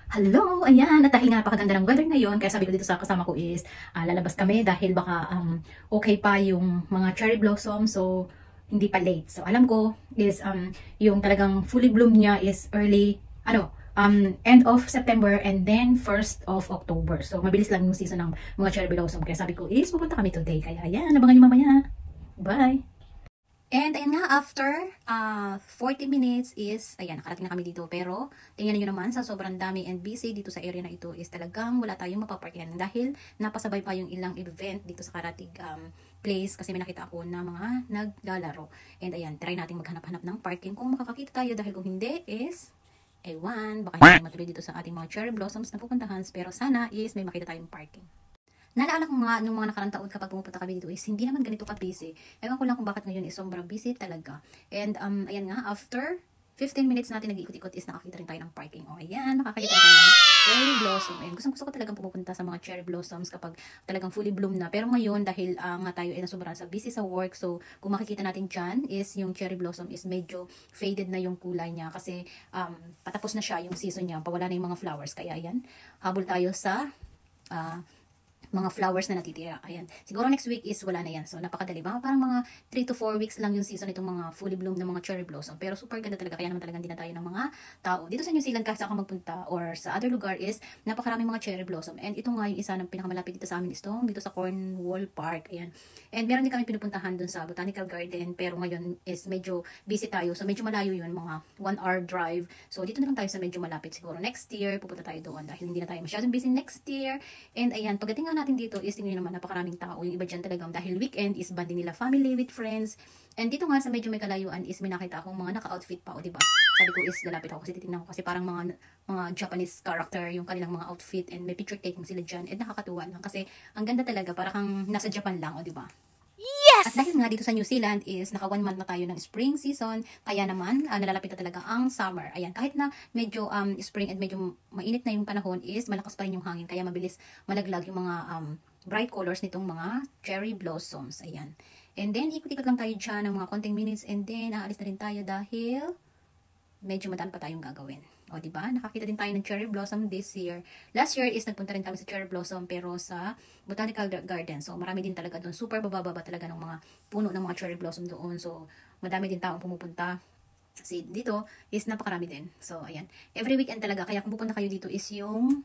Hello! Ayan, at dahil nga napakaganda ng weather ngayon, kaya sabi ko dito sa kasama ko is lalabas kami dahil baka okay pa yung mga cherry blossom, so hindi pa late. So alam ko is yung talagang fully bloom niya is early, end of September and then 1st of October. So mabilis lang yung season ng mga cherry blossom, kaya sabi ko is pupunta kami today. Kaya ayan, abangan nyo mamaya. Bye! And ayan nga, after 40 minutes is, ayan, nakarating na kami dito. Pero, tingnan nyo naman, sa sobrang dami and busy dito sa area na ito is talagang wala tayong mapaparkihan. Dahil napasabay pa yung ilang event dito sa Karatig place kasi may nakita ako na mga naglalaro. And ayan, try natin maghanap-hanap ng parking kung makakakita tayo. Dahil kung hindi is, ewan, baka hindi matuloy dito sa ating mga cherry blossoms na pupuntahan. Pero sana is may makita tayong parking. Naalala ko nga nung mga nakarang taon kapag pumupunta kami dito is hindi naman ganito ka-busy. Ewan ko lang kung bakit ngayon is sobrang busy talaga. And ayan nga, after 15 minutes natin nag-iikot-ikot is nakakita rin tayo ng parking. O ayan, nakakita tayo ng cherry blossom. And gusto ko talagang pumupunta sa mga cherry blossoms kapag talagang fully bloom na. Pero ngayon dahil nga tayo ay sobrang busy sa work, so kung makikita natin dyan is yung cherry blossom is medyo faded na yung kulay niya kasi patapos na siya yung season niya. Pawala na yung mga flowers. Kaya ayan, habol tayo sa mga flowers na natitira. Ayan. Siguro next week is wala na yan. So, napakadali. Parang mga 3 to 4 weeks lang yung season itong mga fully bloom na mga cherry blossom. Pero super ganda talaga. Kaya naman talagang din na tayo ng mga tao. Dito sa New Zealand, kahit saan ka magpunta or sa other lugar is napakaraming mga cherry blossom. And ito nga yung isa ng pinakamalapit dito sa amin is dito sa Cornwall Park. Ayan. And meron din kami pinupuntahan dun sa Botanical Garden. Pero ngayon is medyo busy tayo. So, medyo malayo yun. Mga 1 hour drive. So, dito na lang tayo sa medyo malapit. Siguro next year, pupunta tayo doon. Dahil hindi na tayo masyadong busy next year. And ayan, pagdating natin dito is tingnan naman napakaraming tao. Yung iba dyan talagang dahil weekend is bonding nila family with friends. And dito nga sa medyo may kalayuan is may nakita akong mga naka-outfit pa o diba? Sabi ko is lalapit ako kasi titingnan ko kasi parang mga Japanese character yung kanilang mga outfit and may picture taking sila dyan. And nakakatuwa lang kasi ang ganda talaga parang nasa Japan lang o diba? Yes! At dahil nga dito sa New Zealand is naka 1 month na tayo ng spring season, kaya naman nalalapit na talaga ang summer. Ayan, kahit na medyo spring and medyo mainit na yung panahon is malakas pa rin yung hangin, kaya mabilis malaglag yung mga bright colors nitong mga cherry blossoms. Ayan. And then, ikot-ikot lang tayo dyan ng mga konting minutes and then aalis na rin tayo dahil medyo madaan pa tayong gagawin. O, diba? Nakakita din tayo ng cherry blossom this year. Last year is nagpunta rin kami sa cherry blossom pero sa Botanical Garden. So, marami din talaga doon. Super bababa talaga ng mga puno ng mga cherry blossom doon. So, madami din taong pumupunta. Kasi dito is napakarami din. So, ayan. Every weekend talaga. Kaya kung pupunta kayo dito is yung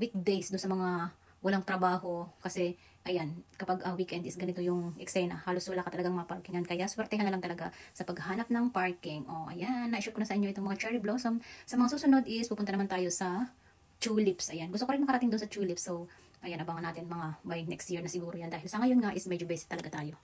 weekdays doon sa mga walang trabaho. Kasi, ayan, kapag weekend is ganito yung eksena, halos wala ka talagang maparkingan. Kaya swertehan na lang talaga sa paghanap ng parking. O, ayan, na-share ko na sa inyo itong mga cherry blossom. Sa mga susunod is, pupunta naman tayo sa tulips. Ayan, gusto ko rin makarating doon sa tulips. So, ayan, abangan natin mga by next year na siguro yan. Dahil sa ngayon nga is medyo busy talaga tayo.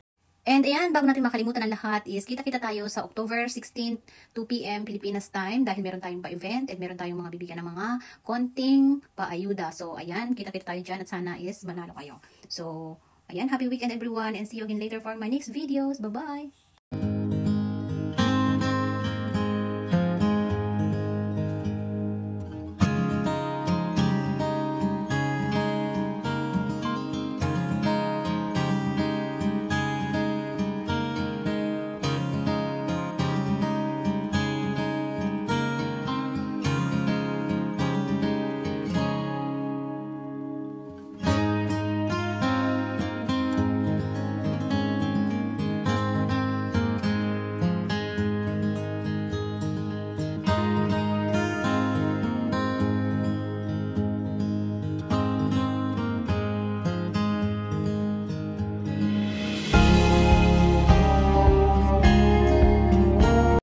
And ayan, bago natin makalimutan ang lahat is kita-kita tayo sa October 16, 2 p.m. Pilipinas time dahil meron tayong pa-event at meron tayong mga bibigyan ng mga konting paayuda. So, ayan, kita-kita tayo dyan at sana is manalo kayo. So, ayan, happy weekend everyone and see you again later for my next videos. Bye-bye!